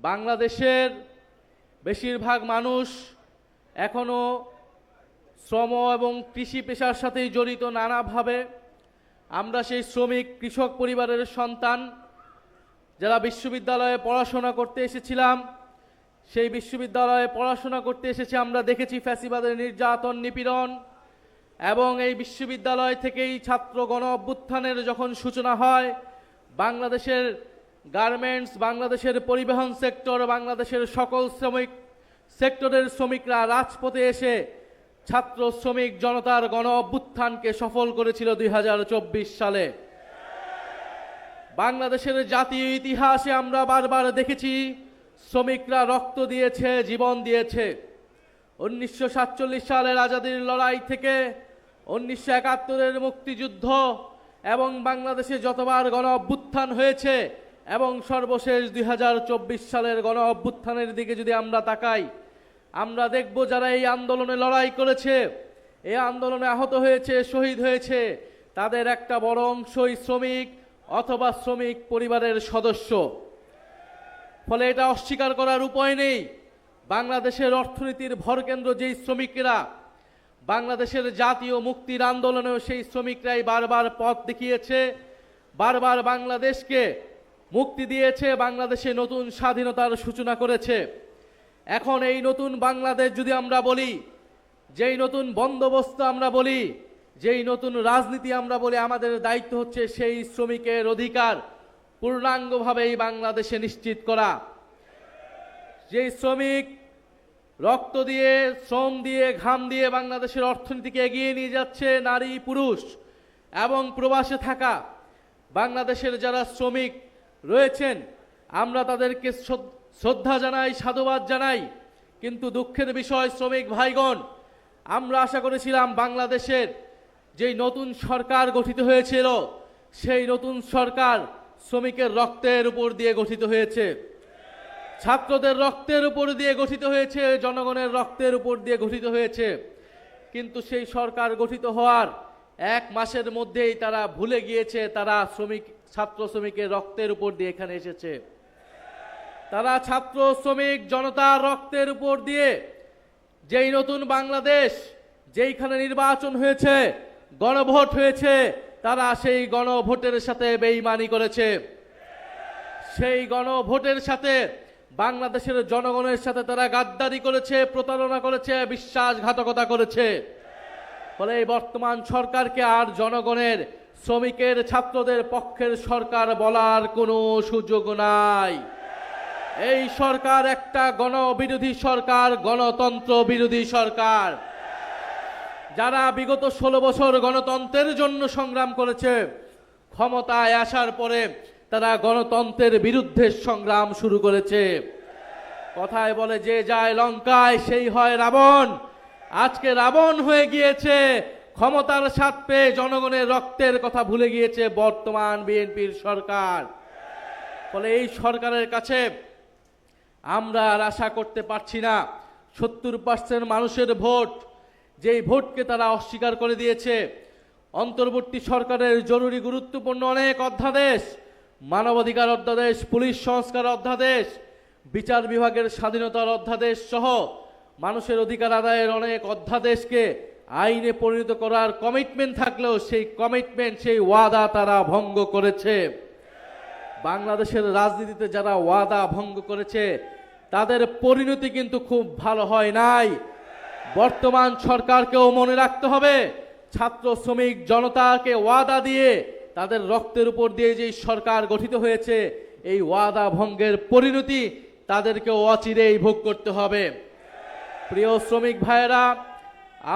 বাংলাদেশের বেশিরভাগ মানুষ এখনো শ্রম এবং কৃষি পেশার সাথেই জড়িত নানাভাবে। আমরা সেই শ্রমিক কৃষক পরিবারের সন্তান যারা বিশ্ববিদ্যালয়ে পড়াশোনা করতে এসেছিলাম, সেই বিশ্ববিদ্যালয়ে পড়াশোনা করতে এসেছি আমরা দেখেছি ফ্যাসিবাদের নির্যাতন নিপীড়ন, এবং এই বিশ্ববিদ্যালয় থেকেই ছাত্র গণ অভ্যুত্থানের যখন সূচনা হয়, বাংলাদেশের গার্মেন্টস, বাংলাদেশের পরিবহন সেক্টর, বাংলাদেশের সকল শ্রমিক সেক্টরের শ্রমিকরা রাজপথে এসে ছাত্র শ্রমিক জনতার গণ অভ্যুত্থানকে সফল করেছিল 2024 সালে। বাংলাদেশের জাতীয় ইতিহাসে আমরা বারবার দেখেছি শ্রমিকরা রক্ত দিয়েছে, জীবন দিয়েছে। 1947 সালের আজাদির লড়াই থেকে 1971-এর মুক্তিযুদ্ধ এবং বাংলাদেশে যতবার গণ অভ্যুত্থান হয়েছে এবং সর্বশেষ 2024 সালের গণ অভ্যুত্থানের দিকে যদি আমরা তাকাই, আমরা দেখব যারা এই আন্দোলনে লড়াই করেছে, এই আন্দোলনে আহত হয়েছে, শহীদ হয়েছে, তাদের একটা বড় অংশই শ্রমিক অথবা শ্রমিক পরিবারের সদস্য। ফলে এটা অস্বীকার করার উপায় নেই। বাংলাদেশের অর্থনীতির ভরকেন্দ্র যেই শ্রমিকরা, বাংলাদেশের জাতীয় মুক্তির আন্দোলনেও সেই শ্রমিকরাই বারবার পথ দেখিয়েছে, বারবার বাংলাদেশকে মুক্তি দিয়েছে, বাংলাদেশে নতুন স্বাধীনতার সূচনা করেছে। এখন এই নতুন বাংলাদেশ যদি আমরা বলি, যেই নতুন বন্দোবস্ত আমরা বলি, যেই নতুন রাজনীতি আমরা বলি, আমাদের দায়িত্ব হচ্ছে সেই শ্রমিকের অধিকার পূর্ণাঙ্গভাবে এই বাংলাদেশে নিশ্চিত করা। যেই শ্রমিক রক্ত দিয়ে, শ্রম দিয়ে, ঘাম দিয়ে বাংলাদেশের অর্থনীতিকে এগিয়ে নিয়ে যাচ্ছে, নারী পুরুষ এবং প্রবাসে থাকা বাংলাদেশের যারা শ্রমিক রয়েছেন, আমরা তাদেরকে শ্রদ্ধা জানাই, সাধুবাদ জানাই। কিন্তু দুঃখের বিষয় শ্রমিক ভাইগণ, আমরা আশা করেছিলাম বাংলাদেশের যেই নতুন সরকার গঠিত হয়েছিল, সেই নতুন সরকার শ্রমিকের রক্তের উপর দিয়ে গঠিত হয়েছে, ছাত্রদের রক্তের উপর দিয়ে গঠিত হয়েছে, জনগণের রক্তের উপর দিয়ে গঠিত হয়েছে। কিন্তু সেই সরকার গঠিত হওয়ার 1 মাসের মধ্যেই তারা ভুলে গিয়েছে তারা ছাত্র শ্রমিকের রক্তের উপর দিয়ে এখানে এসেছে। তারা ছাত্র শ্রমিক জনতার রক্তের উপর দিয়ে যেই নতুন বাংলাদেশ, যেইখানে নির্বাচন হয়েছে, গণভোট হয়েছে, তারা সেই গণভোটের সাথে বেইমানি করেছে। সেই গণভোটের সাথে বাংলাদেশের জনগণের সাথে তারা গাদ্দারি করেছে, প্রতারণা করেছে, বিশ্বাসঘাতকতা করেছে। ফলে এই বর্তমান সরকারকে আর জনগণের, শ্রমিকের, ছাত্রদের পক্ষের সরকার বলার কোনো সুযোগ নাই। এই সরকার একটা গণবিরোধী সরকার, গণতন্ত্র বিরোধী সরকার। যারা বিগত 16 বছর গণতন্ত্রের জন্য সংগ্রাম করেছে, ক্ষমতায় আসার পরে তারা গণতন্ত্রের বিরুদ্ধে সংগ্রাম শুরু করেছে। কথায় বলে যে যায় লঙ্কায় সেই হয় রাবণ। আজকে রাবণ হয়ে গিয়েছে, ক্ষমতার স্বাদ পেয়ে জনগণের রক্তের কথা ভুলে গিয়েছে বর্তমান বিএনপির সরকার। ফলে এই সরকারের কাছে আমরা আর আশা করতে পারছি না। 70% মানুষের ভোট, যেই ভোটকে তারা অস্বীকার করে দিয়েছে। অন্তর্বর্তী সরকারের জরুরি গুরুত্বপূর্ণ অনেক অধ্যাদেশ, মানবাধিকার অধ্যাদেশ, পুলিশ সংস্কার অধ্যাদেশ, বিচার বিভাগের স্বাধীনতার অধ্যাদেশ সহ মানুষের অধিকার আদায়ের অনেক অধ্যাদেশকে আইনে পরিণত করার কমিটমেন্ট থাকলেও সেই কমিটমেন্ট, সেই ওয়াদা তারা ভঙ্গ করেছে। বাংলাদেশের রাজনীতিতে যারা ওয়াদা ভঙ্গ করেছে তাদের পরিণতি কিন্তু খুব ভালো হয় নাই। বর্তমান সরকারকেও মনে রাখতে হবে, ছাত্র শ্রমিক জনতাকে ওয়াদা দিয়ে তাদের রক্তের উপর দিয়ে যেই সরকার গঠিত হয়েছে, এই ওয়াদা ভঙ্গের পরিণতি তাদেরকেও অচিরেই ভোগ করতে হবে। প্রিয় শ্রমিক ভাইয়েরা,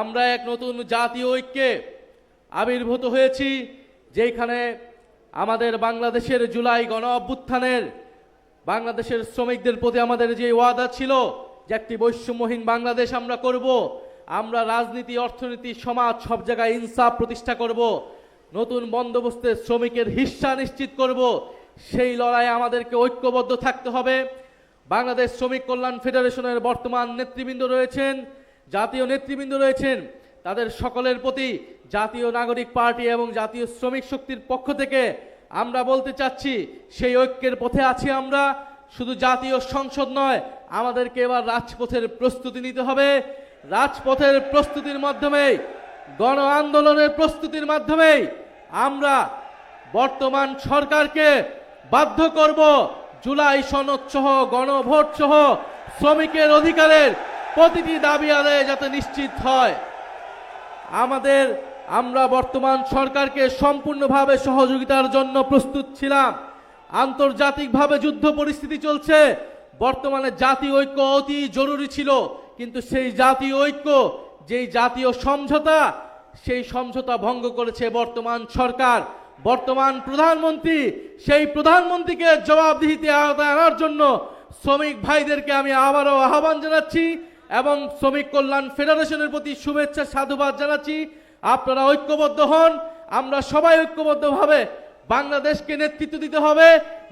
আমরা এক নতুন জাতীয় ঐক্যে আবির্ভূত হয়েছি, যেখানে আমাদের বাংলাদেশের জুলাই গণ অভ্যুত্থানের বাংলাদেশের শ্রমিকদের প্রতি আমাদের যে ওয়াদা ছিল যে একটি বৈষম্যহীন বাংলাদেশ আমরা করব, আমরা রাজনীতি, অর্থনীতি, সমাজ সব জায়গায় ইনসাফ প্রতিষ্ঠা করব, নতুন বন্দোবস্তে শ্রমিকের হিস্সা নিশ্চিত করব। সেই লড়াইয়ে আমাদেরকে ঐক্যবদ্ধ থাকতে হবে। বাংলাদেশ শ্রমিক কল্যাণ ফেডারেশনের বর্তমান নেতৃবৃন্দ রয়েছেন, জাতীয় নেতৃবৃন্দ রয়েছেন, তাদের সকলের প্রতি জাতীয় নাগরিক পার্টি এবং জাতীয় শ্রমিক শক্তির পক্ষ থেকে আমরা বলতে চাচ্ছি, সেই ঐক্যের পথে আছি আমরা, শুধু জাতীয় সংসদ নয়, আমাদেরকে এবার রাজপথের প্রস্তুতি নিতে হবে। রাজপথের প্রস্তুতির মাধ্যমে, গণ আন্দোলনের প্রস্তুতির মাধ্যমে আমরা বর্তমান সরকারকে বাধ্য করব জুলাই সনদ সহ গণভোট সহ শ্রমিকের অধিকারের প্রতিটি দাবি আদায় যাতে নিশ্চিত হয়। আমরা বর্তমান সরকারকে সম্পূর্ণভাবে সহযোগিতার জন্য প্রস্তুত ছিলাম। আন্তর্জাতিকভাবে যুদ্ধ পরিস্থিতি চলছে, বর্তমানে জাতীয় ঐক্য অতি জরুরি ছিল, কিন্তু সেই জাতীয় ঐক্য, যেই জাতীয় সমঝোতা, সেই সমঝোতা ভঙ্গ করেছে বর্তমান সরকার। বর্তমান প্রধানমন্ত্রী, সেই প্রধানমন্ত্রীকে জবাবদিহিতে আওতায় আনার জন্য শ্রমিক ভাইদেরকে আমি আবারও আহ্বান জানাচ্ছি এবং শ্রমিক কল্যাণ ফেডারেশনের প্রতি শুভেচ্ছা সাধুবাদ জানাচ্ছি। আপনারা ঐক্যবদ্ধ হন, আমরা সবাই ঐক্যবদ্ধভাবে বাংলাদেশকে নেতৃত্ব দিতে হবে।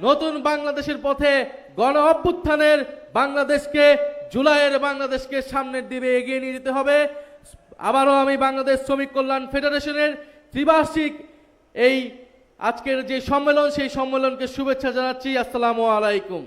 নতুন বাংলাদেশের পথে গণ অভ্যুত্থানের বাংলাদেশকে, জুলাইয়ের বাংলাদেশকে সামনের দিকে এগিয়ে নিয়ে যেতে হবে। আবারও আমি বাংলাদেশ শ্রমিক কল্যাণ ফেডারেশনের ত্রিবার্ষিক এই আজকের যে সম্মেলন, সেই সম্মেলনকে শুভেচ্ছা জানাচ্ছি। আসসালামু আলাইকুম।